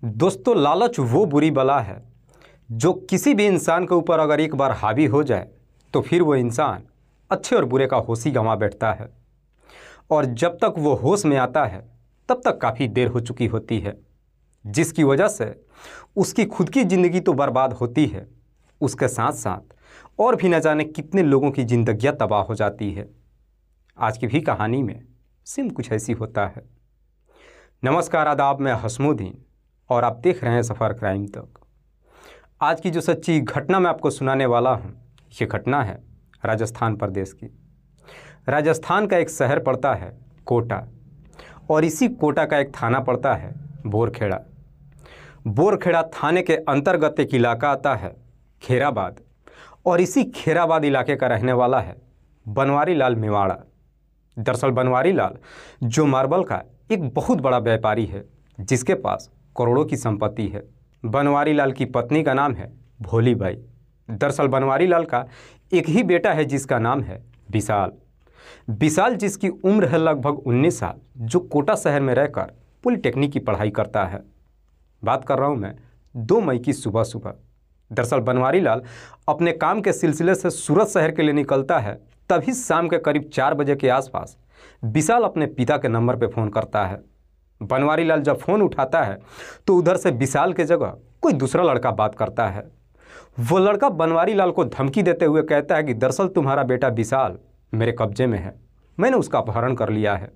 दोस्तों, लालच वो बुरी बला है जो किसी भी इंसान के ऊपर अगर एक बार हावी हो जाए तो फिर वो इंसान अच्छे और बुरे का होश ही गंवा बैठता है। और जब तक वो होश में आता है तब तक काफ़ी देर हो चुकी होती है, जिसकी वजह से उसकी खुद की ज़िंदगी तो बर्बाद होती है, उसके साथ साथ और भी न जाने कितने लोगों की ज़िंदगियाँ तबाह हो जाती है। आज की भी कहानी में सिम कुछ ऐसी होता है। नमस्कार, आदाब, मैं हसमुद्दीन और आप देख रहे हैं सफ़र क्राइम तक। आज की जो सच्ची घटना मैं आपको सुनाने वाला हूँ, ये घटना है राजस्थान प्रदेश की। राजस्थान का एक शहर पड़ता है कोटा, और इसी कोटा का एक थाना पड़ता है बोरखेड़ा। बोरखेड़ा थाने के अंतर्गत एक इलाका आता है खेराबाद, और इसी खेराबाद इलाके का रहने वाला है बनवारी लाल मेवाड़ा। दरअसल बनवारी लाल जो मार्बल का एक बहुत बड़ा व्यापारी है, जिसके पास करोड़ों की संपत्ति है। बनवारी लाल की पत्नी का नाम है भोली बाई। दरअसल बनवारी लाल का एक ही बेटा है जिसका नाम है विशाल। विशाल जिसकी उम्र है लगभग 19 साल, जो कोटा शहर में रहकर पॉलिटेक्निक की पढ़ाई करता है। बात कर रहा हूँ मैं 2 मई की सुबह सुबह। दरअसल बनवारी लाल अपने काम के सिलसिले से सूरत शहर के लिए निकलता है। तभी शाम के करीब 4 बजे के आसपास विशाल अपने पिता के नंबर पर फ़ोन करता है। बनवारी लाल जब फ़ोन उठाता है तो उधर से विशाल के जगह कोई दूसरा लड़का बात करता है। वो लड़का बनवारी लाल को धमकी देते हुए कहता है कि दरअसल तुम्हारा बेटा विशाल मेरे कब्जे में है, मैंने उसका अपहरण कर लिया है।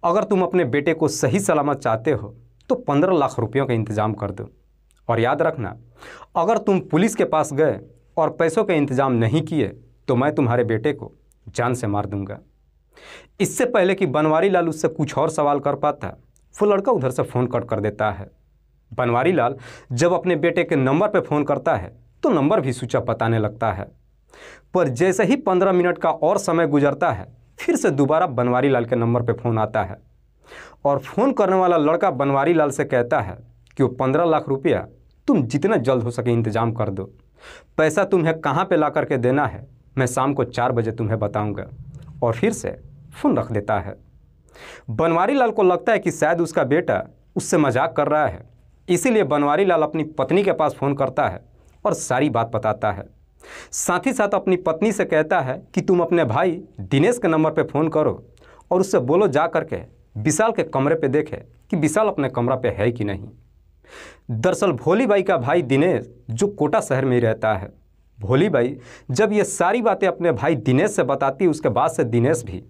अगर तुम अपने बेटे को सही सलामत चाहते हो तो 15 लाख रुपयों का इंतज़ाम कर दो, और याद रखना, अगर तुम पुलिस के पास गए और पैसों का इंतज़ाम नहीं किए तो मैं तुम्हारे बेटे को जान से मार दूंगा। इससे पहले कि बनवारी लाल उससे कुछ और सवाल कर पाता, वो लड़का उधर से फ़ोन कट कर देता है। बनवारी लाल जब अपने बेटे के नंबर पर फ़ोन करता है तो नंबर भी स्विच ऑफ बताने लगता है। पर जैसे ही 15 मिनट का और समय गुजरता है, फिर से दोबारा बनवारी लाल के नंबर पर फ़ोन आता है, और फ़ोन करने वाला लड़का बनवारी लाल से कहता है कि वो 15 लाख रुपया तुम जितना जल्द हो सके इंतज़ाम कर दो। पैसा तुम्हें कहाँ पे ला करके देना है मैं शाम को 4 बजे तुम्हें बताऊँगा, और फिर से फ़ोन रख देता है। बनवारी लाल को लगता है कि शायद उसका बेटा उससे मजाक कर रहा है, इसीलिए बनवारी लाल अपनी पत्नी के पास फ़ोन करता है और सारी बात बताता है। साथ ही साथ अपनी पत्नी से कहता है कि तुम अपने भाई दिनेश के नंबर पे फ़ोन करो और उससे बोलो जा करके विशाल के कमरे पे देखे कि विशाल अपने कमरा पे है कि नहीं। दरअसल भोली बाई का भाई दिनेश जो कोटा शहर में ही रहता है। भोली बाई जब ये सारी बातें अपने भाई दिनेश से बताती, उसके बाद से दिनेश भी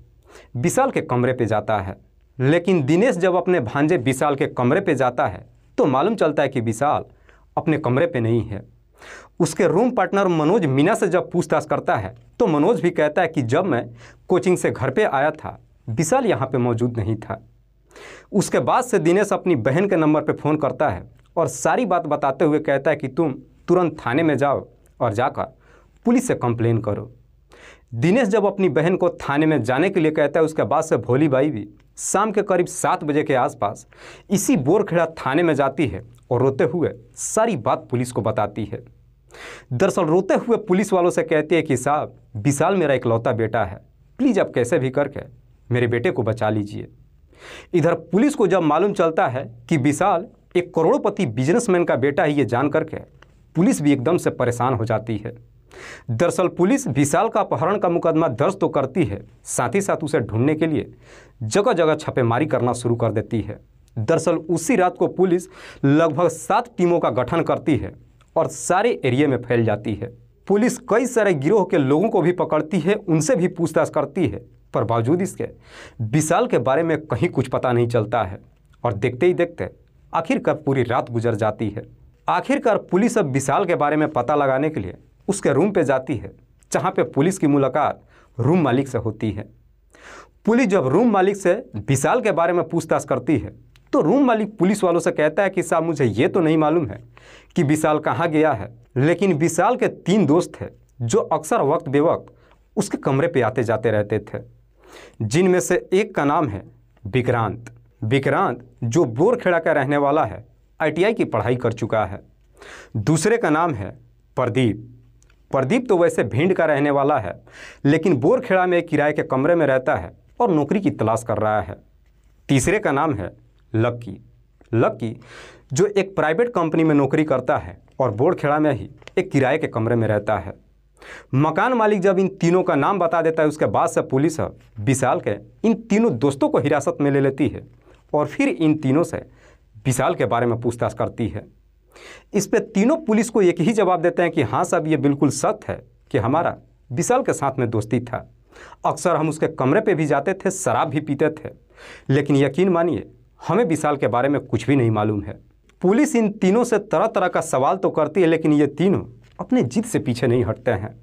विशाल के कमरे पे जाता है। लेकिन दिनेश जब अपने भांजे विशाल के कमरे पे जाता है तो मालूम चलता है कि विशाल अपने कमरे पे नहीं है। उसके रूम पार्टनर मनोज मीना से जब पूछताछ करता है तो मनोज भी कहता है कि जब मैं कोचिंग से घर पे आया था विशाल यहाँ पे मौजूद नहीं था। उसके बाद से दिनेश अपनी बहन के नंबर पे फ़ोन करता है और सारी बात बताते हुए कहता है कि तुम तुरंत थाने में जाओ और जाकर पुलिस से कंप्लेन करो। दिनेश जब अपनी बहन को थाने में जाने के लिए कहता है, उसके बाद से भोली बाई भी शाम के करीब 7 बजे के आसपास इसी बोरखेड़ा थाने में जाती है और रोते हुए सारी बात पुलिस को बताती है। दरअसल रोते हुए पुलिस वालों से कहती है कि साहब, विशाल मेरा इकलौता बेटा है, प्लीज़ आप कैसे भी करके मेरे बेटे को बचा लीजिए। इधर पुलिस को जब मालूम चलता है कि विशाल एक करोड़पति बिजनेसमैन का बेटा है, ये जान करके पुलिस भी एकदम से परेशान हो जाती है। दरअसल पुलिस विशाल का अपहरण का मुकदमा दर्ज तो करती है, साथ ही साथ उसे ढूंढने के लिए जगह जगह छापेमारी करना शुरू कर देती है। दरअसल उसी रात को पुलिस लगभग 7 टीमों का गठन करती है और सारे एरिया में फैल जाती है। पुलिस कई सारे गिरोह के लोगों को भी पकड़ती है, उनसे भी पूछताछ करती है, पर बावजूद इसके विशाल के बारे में कहीं कुछ पता नहीं चलता है। और देखते ही देखते आखिरकार पूरी रात गुजर जाती है। आखिरकार पुलिस अब विशाल के बारे में पता लगाने के लिए उसके रूम पे जाती है, जहाँ पे पुलिस की मुलाकात रूम मालिक से होती है। पुलिस जब रूम मालिक से विशाल के बारे में पूछताछ करती है तो रूम मालिक पुलिस वालों से कहता है कि साहब, मुझे ये तो नहीं मालूम है कि विशाल कहाँ गया है, लेकिन विशाल के 3 दोस्त थे जो अक्सर वक्त बेवक्त उसके कमरे पे आते जाते रहते थे, जिनमें से एक का नाम है विक्रांत। विक्रांत जो बोरखेड़ा का रहने वाला है, ITI की पढ़ाई कर चुका है। दूसरे का नाम है प्रदीप। प्रदीप तो वैसे भिंड का रहने वाला है, लेकिन बोरखेड़ा में एक किराए के कमरे में रहता है और नौकरी की तलाश कर रहा है। तीसरे का नाम है लक्की। लक्की जो एक प्राइवेट कंपनी में नौकरी करता है और बोरखेड़ा में ही एक किराए के कमरे में रहता है। मकान मालिक जब इन तीनों का नाम बता देता है, उसके बाद से पुलिस विशाल के इन तीनों दोस्तों को हिरासत में ले लेती है और फिर इन तीनों से विशाल के बारे में पूछताछ करती है। इस पे तीनों पुलिस को एक ही जवाब देते हैं कि हाँ साहब, ये बिल्कुल सत्य है कि हमारा विशाल के साथ में दोस्ती था। अक्सर हम उसके कमरे पे भी जाते थे, शराब भी पीते थे, लेकिन यकीन मानिए हमें विशाल के बारे में कुछ भी नहीं मालूम है। पुलिस इन तीनों से तरह तरह का सवाल तो करती है, लेकिन ये तीनों अपने जिद से पीछे नहीं हटते हैं।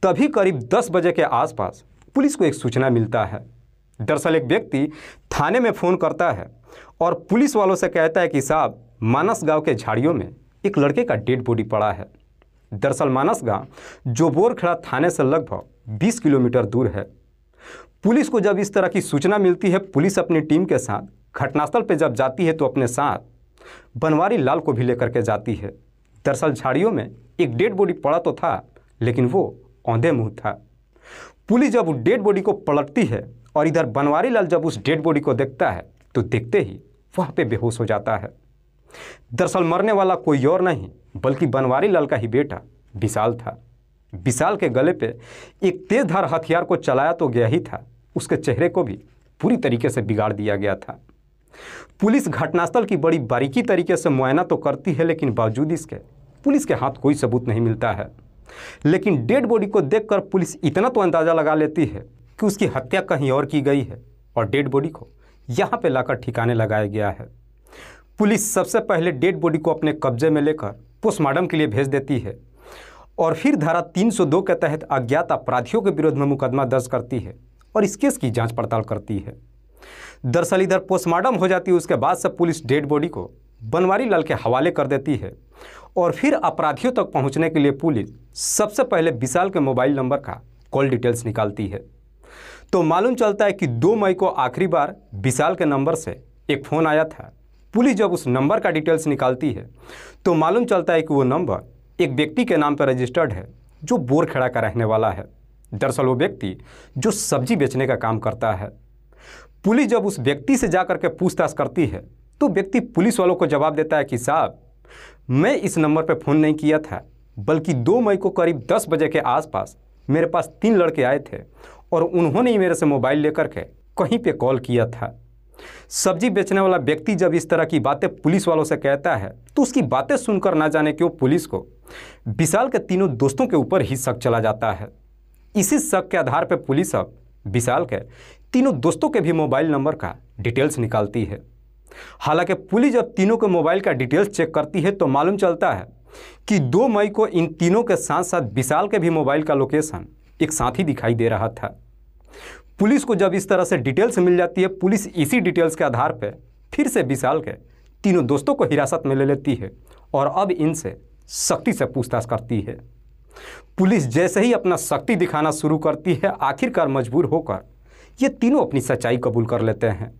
तभी करीब 10 बजे के आसपास पुलिस को एक सूचना मिलता है। दरअसल एक व्यक्ति थाने में फ़ोन करता है और पुलिस वालों से कहता है कि साहब, मानस गांव के झाड़ियों में एक लड़के का डेड बॉडी पड़ा है। दरअसल मानस गांव जो बोरखेड़ा थाने से लगभग 20 किलोमीटर दूर है। पुलिस को जब इस तरह की सूचना मिलती है, पुलिस अपनी टीम के साथ घटनास्थल पर जब जाती है तो अपने साथ बनवारी लाल को भी लेकर के जाती है। दरअसल झाड़ियों में एक डेड बॉडी पड़ा तो था, लेकिन वो औंधे मुंह था। पुलिस जब उस डेड बॉडी को पलटती है और इधर बनवारी लाल जब उस डेड बॉडी को देखता है तो देखते ही वहाँ पे बेहोश हो जाता है। दरअसल मरने वाला कोई और नहीं बल्कि बनवारी लाल का ही बेटा विशाल था। विशाल के गले पे एक तेजधार हथियार को चलाया तो गया ही था, उसके चेहरे को भी पूरी तरीके से बिगाड़ दिया गया था। पुलिस घटनास्थल की बड़ी बारीकी तरीके से मुआयना तो करती है, लेकिन बावजूद इसके पुलिस के हाथ कोई सबूत नहीं मिलता है। लेकिन डेड बॉडी को देखकर पुलिस इतना तो अंदाज़ा लगा लेती है कि उसकी हत्या कहीं और की गई है और डेड बॉडी को यहाँ पे लाकर ठिकाने लगाया गया है। पुलिस सबसे पहले डेड बॉडी को अपने कब्जे में लेकर पोस्टमार्टम के लिए भेज देती है और फिर धारा 302 के तहत अज्ञात अपराधियों के विरोध में मुकदमा दर्ज करती है और इस केस की जांच पड़ताल करती है। दरअसल इधर पोस्टमार्टम हो जाती है, उसके बाद से पुलिस डेड बॉडी को बनवारी लाल के हवाले कर देती है और फिर अपराधियों तक पहुंचने के लिए पुलिस सबसे पहले विशाल के मोबाइल नंबर का कॉल डिटेल्स निकालती है। तो मालूम चलता है कि 2 मई को आखिरी बार विशाल के नंबर से एक फ़ोन आया था। पुलिस जब उस नंबर का डिटेल्स निकालती है तो मालूम चलता है कि वो नंबर एक व्यक्ति के नाम पर रजिस्टर्ड है जो बोरखेड़ा का रहने वाला है। दरअसल वो व्यक्ति जो सब्जी बेचने का काम करता है। पुलिस जब उस व्यक्ति से जाकर के पूछताछ करती है तो व्यक्ति पुलिस वालों को जवाब देता है कि साहब, मैं इस नंबर पर फ़ोन नहीं किया था, बल्कि 2 मई को करीब 10 बजे के आसपास मेरे पास 3 लड़के आए थे और उन्होंने ही मेरे से मोबाइल लेकर के कहीं पे कॉल किया था। सब्जी बेचने वाला व्यक्ति जब इस तरह की बातें पुलिस वालों से कहता है तो उसकी बातें सुनकर ना जाने क्यों पुलिस को विशाल के तीनों दोस्तों के ऊपर ही शक चला जाता है। इसी शक के आधार पर पुलिस अब विशाल के तीनों दोस्तों के भी मोबाइल नंबर का डिटेल्स निकालती है। हालांकि पुलिस जब तीनों के मोबाइल का डिटेल्स चेक करती है तो मालूम चलता है कि 2 मई को इन तीनों के साथ साथ विशाल के भी मोबाइल का लोकेशन एक साथ ही दिखाई दे रहा था। पुलिस को जब इस तरह से डिटेल्स मिल जाती है, पुलिस इसी डिटेल्स के आधार पर फिर से विशाल के तीनों दोस्तों को हिरासत में ले लेती है और अब इनसे सख्ती से पूछताछ करती है। पुलिस जैसे ही अपना शक्ति दिखाना शुरू करती है, आखिरकार मजबूर होकर ये तीनों अपनी सच्चाई कबूल कर लेते हैं।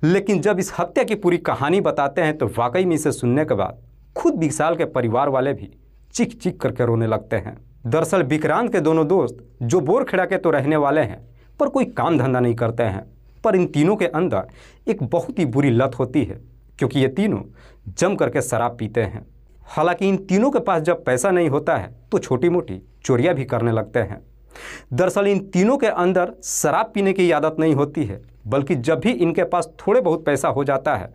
लेकिन जब इस हत्या की पूरी कहानी बताते हैं तो वाकई में इसे सुनने के बाद खुद विशाल के परिवार वाले भी चीख चीख करके रोने लगते हैं। दरअसल विक्रांत के दोनों दोस्त जो बोरखेड़ा के तो रहने वाले हैं पर कोई काम धंधा नहीं करते हैं, पर इन तीनों के अंदर एक बहुत ही बुरी लत होती है क्योंकि ये तीनों जम करके शराब पीते हैं। हालांकि इन तीनों के पास जब पैसा नहीं होता है तो छोटी मोटी चोरियां भी करने लगते हैं। दरअसल इन तीनों के अंदर शराब पीने की आदत नहीं होती है, बल्कि जब भी इनके पास थोड़े बहुत पैसा हो जाता है,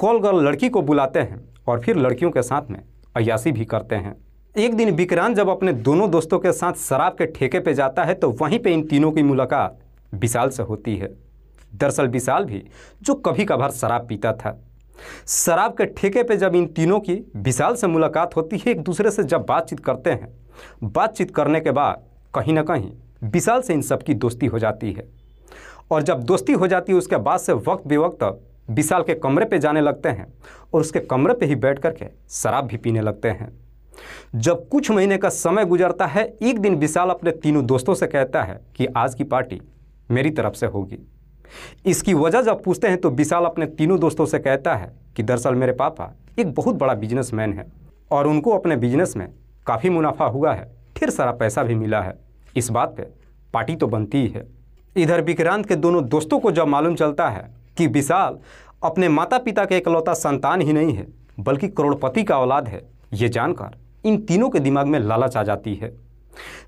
कॉल गर्ल लड़की को बुलाते हैं और फिर लड़कियों के साथ में अय्याशी भी करते हैं। एक दिन विक्रांत जब अपने दोनों दोस्तों के साथ शराब के ठेके पे जाता है तो वहीं पे इन तीनों की मुलाकात विशाल से होती है। दरअसल विशाल भी जो कभी कभार शराब पीता था। शराब के ठेके पे जब इन तीनों की विशाल से मुलाकात होती है, एक दूसरे से जब बातचीत करते हैं, बातचीत करने के बाद कहीं ना कहीं विशाल से इन सब की दोस्ती हो जाती है और जब दोस्ती हो जाती है उसके बाद से वक्त बेवक्त विशाल के कमरे पे जाने लगते हैं और उसके कमरे पे ही बैठ करके शराब भी पीने लगते हैं। जब कुछ महीने का समय गुजरता है, एक दिन विशाल अपने तीनों दोस्तों से कहता है कि आज की पार्टी मेरी तरफ से होगी। इसकी वजह जब पूछते हैं तो विशाल अपने तीनों दोस्तों से कहता है कि दरअसल मेरे पापा एक बहुत बड़ा बिजनेसमैन है और उनको अपने बिजनेस में काफ़ी मुनाफा हुआ है, ढेर सारा पैसा भी मिला है, इस बात पे पार्टी तो बनती ही है। इधर विक्रांत के दोनों दोस्तों को जब मालूम चलता है कि विशाल अपने माता पिता के इकलौता संतान ही नहीं है बल्कि करोड़पति का औलाद है, ये जानकर इन तीनों के दिमाग में लालच आ जाती है।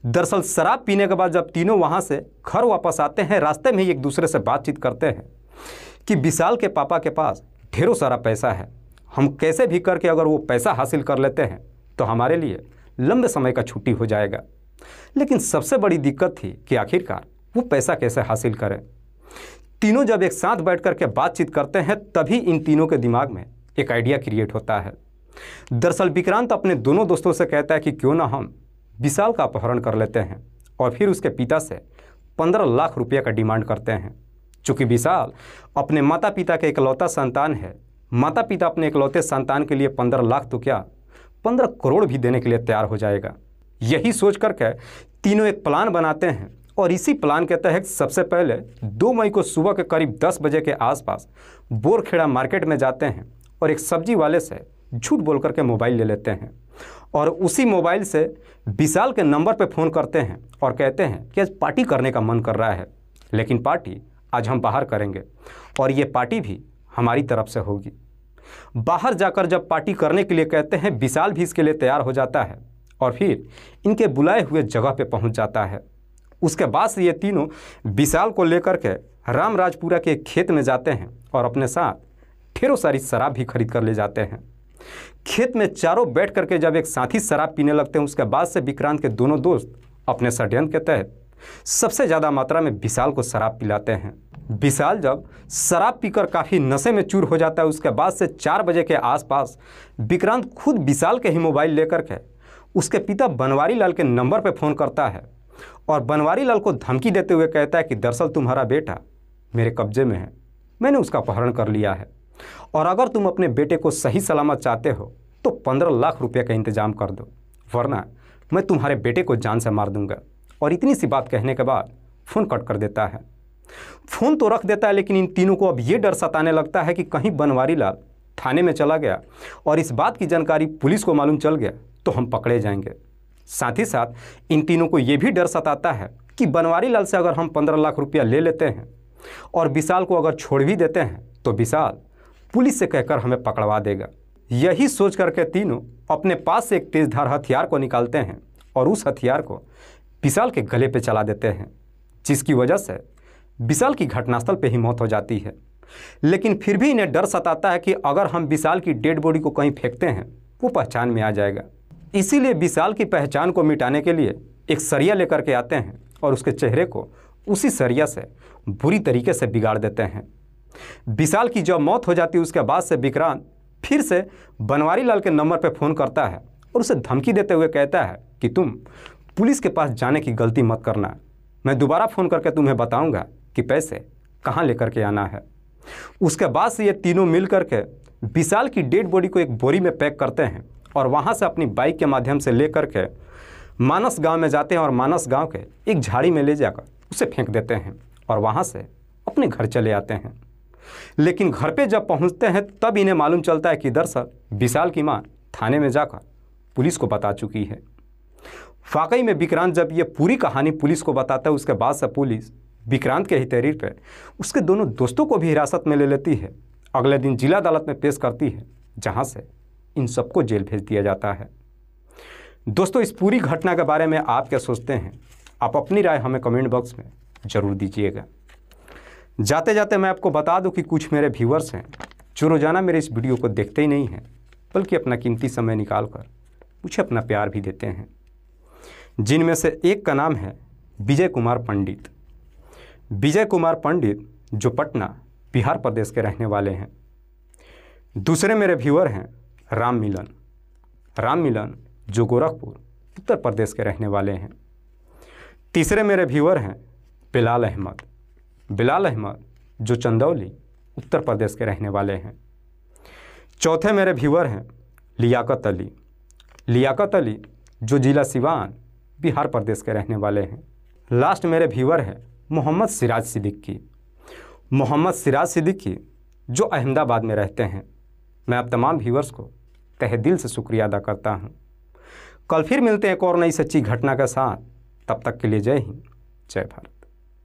दरअसल शराब पीने के बाद जब तीनों वहाँ से घर वापस आते हैं, रास्ते में ही एक दूसरे से बातचीत करते हैं कि विशाल के पापा के पास ढेरों सारा पैसा है, हम कैसे भी करके अगर वो पैसा हासिल कर लेते हैं तो हमारे लिए लंबे समय का छुट्टी हो जाएगा। लेकिन सबसे बड़ी दिक्कत थी कि आखिरकार वो पैसा कैसे हासिल करें। तीनों जब एक साथ बैठ कर के बातचीत करते हैं तभी इन तीनों के दिमाग में एक आइडिया क्रिएट होता है। दरअसल विक्रांत अपने दोनों दोस्तों से कहता है कि क्यों ना हम विशाल का अपहरण कर लेते हैं और फिर उसके पिता से 15 लाख रुपये का डिमांड करते हैं। चूँकि विशाल अपने माता पिता के इकलौता संतान है, माता पिता अपने इकलौते संतान के लिए 15 लाख तो क्या 15 करोड़ भी देने के लिए तैयार हो जाएगा। यही सोच करके तीनों एक प्लान बनाते हैं और इसी प्लान के तहत सबसे पहले 2 मई को सुबह के करीब 10 बजे के आसपास बोरखेड़ा मार्केट में जाते हैं और एक सब्जी वाले से झूठ बोल करके मोबाइल ले लेते हैं और उसी मोबाइल से विशाल के नंबर पर फ़ोन करते हैं और कहते हैं कि आज पार्टी करने का मन कर रहा है, लेकिन पार्टी आज हम बाहर करेंगे और ये पार्टी भी हमारी तरफ से होगी। बाहर जाकर जब पार्टी करने के लिए कहते हैं, विशाल भी इसके लिए तैयार हो जाता है और फिर इनके बुलाए हुए जगह पे पहुंच जाता है। उसके बाद से ये तीनों विशाल को लेकर के रामराजपुरा के एक खेत में जाते हैं और अपने साथ ढेरों सारी शराब भी खरीद कर ले जाते हैं। खेत में चारों बैठ करके जब एक साथ ही शराब पीने लगते हैं, उसके बाद से विक्रांत के दोनों दोस्त अपने षड्यंत्र के तहत सबसे ज़्यादा मात्रा में विशाल को शराब पिलाते हैं। विशाल जब शराब पीकर काफ़ी नशे में चूर हो जाता है, उसके बाद से 4 बजे के आसपास विक्रांत खुद विशाल के ही मोबाइल लेकर के उसके पिता बनवारी लाल के नंबर पर फ़ोन करता है और बनवारी लाल को धमकी देते हुए कहता है कि दरअसल तुम्हारा बेटा मेरे कब्जे में है, मैंने उसका अपहरण कर लिया है और अगर तुम अपने बेटे को सही सलामत चाहते हो तो 15 लाख रुपये का इंतजाम कर दो, वरना मैं तुम्हारे बेटे को जान से मार दूंगा। और इतनी सी बात कहने के बाद फ़ोन कट कर देता है। फ़ोन तो रख देता है, लेकिन इन तीनों को अब ये डर सताने लगता है कि कहीं बनवारी लाल थाने में चला गया और इस बात की जानकारी पुलिस को मालूम चल गया तो हम पकड़े जाएंगे। साथ ही साथ इन तीनों को ये भी डर सताता है कि बनवारी लाल से अगर हम 15 लाख रुपया ले लेते हैं और विशाल को अगर छोड़ भी देते हैं तो विशाल पुलिस से कहकर हमें पकड़वा देगा। यही सोच करके तीनों अपने पास से एक तेजधार हथियार को निकालते हैं और उस हथियार को विशाल के गले पे चला देते हैं, जिसकी वजह से विशाल की घटनास्थल पे ही मौत हो जाती है। लेकिन फिर भी इन्हें डर सताता है कि अगर हम विशाल की डेड बॉडी को कहीं फेंकते हैं वो पहचान में आ जाएगा। इसीलिए विशाल की पहचान को मिटाने के लिए एक सरिया लेकर के आते हैं और उसके चेहरे को उसी सरिया से बुरी तरीके से बिगाड़ देते हैं। विशाल की जब मौत हो जाती है उसके बाद से विक्रांत फिर से बनवारी लाल के नंबर पर फ़ोन करता है और उसे धमकी देते हुए कहता है कि तुम पुलिस के पास जाने की गलती मत करना, मैं दोबारा फ़ोन करके तुम्हें बताऊंगा कि पैसे कहाँ लेकर के आना है। उसके बाद से ये तीनों मिल करके विशाल की डेड बॉडी को एक बोरी में पैक करते हैं और वहाँ से अपनी बाइक के माध्यम से ले करके मानस गांव में जाते हैं और मानस गांव के एक झाड़ी में ले जाकर उसे फेंक देते हैं और वहाँ से अपने घर चले आते हैं। लेकिन घर पे जब पहुँचते हैं तब इन्हें मालूम चलता है कि दरअसल विशाल की माँ थाने में जाकर पुलिस को बता चुकी है। वाकई में विक्रांत जब ये पूरी कहानी पुलिस को बताता है उसके बाद से पुलिस विक्रांत के ही तहरीर पर उसके दोनों दोस्तों को भी हिरासत में ले लेती है। अगले दिन जिला अदालत में पेश करती है, जहाँ से इन सबको जेल भेज दिया जाता है। दोस्तों, इस पूरी घटना के बारे में आप क्या सोचते हैं? आप अपनी राय हमें कमेंट बॉक्स में ज़रूर दीजिएगा। जाते जाते मैं आपको बता दूं कि कुछ मेरे व्यूअर्स हैं जो रोज़ाना मेरे इस वीडियो को देखते ही नहीं हैं, बल्कि अपना कीमती समय निकाल कर मुझे अपना प्यार भी देते हैं। जिनमें से एक का नाम है विजय कुमार पंडित। विजय कुमार पंडित जो पटना बिहार प्रदेश के रहने वाले हैं। दूसरे मेरे व्यूअर हैं राम मिलन जो गोरखपुर उत्तर प्रदेश के रहने वाले हैं। तीसरे मेरे व्यूअर हैं बिलाल अहमद जो चंदौली उत्तर प्रदेश के रहने वाले हैं। चौथे मेरे व्यूअर हैं लियाकत अली जो जिला सिवान बिहार प्रदेश के रहने वाले हैं। लास्ट मेरे व्यूअर हैं मोहम्मद सिराज सिद्दीकी जो अहमदाबाद में रहते हैं। मैं आप तमाम व्यूअर्स को तहे दिल से शुक्रिया अदा करता हूँ। कल फिर मिलते हैं एक और नई सच्ची घटना के साथ। तब तक के लिए जय हिंद, जय भारत।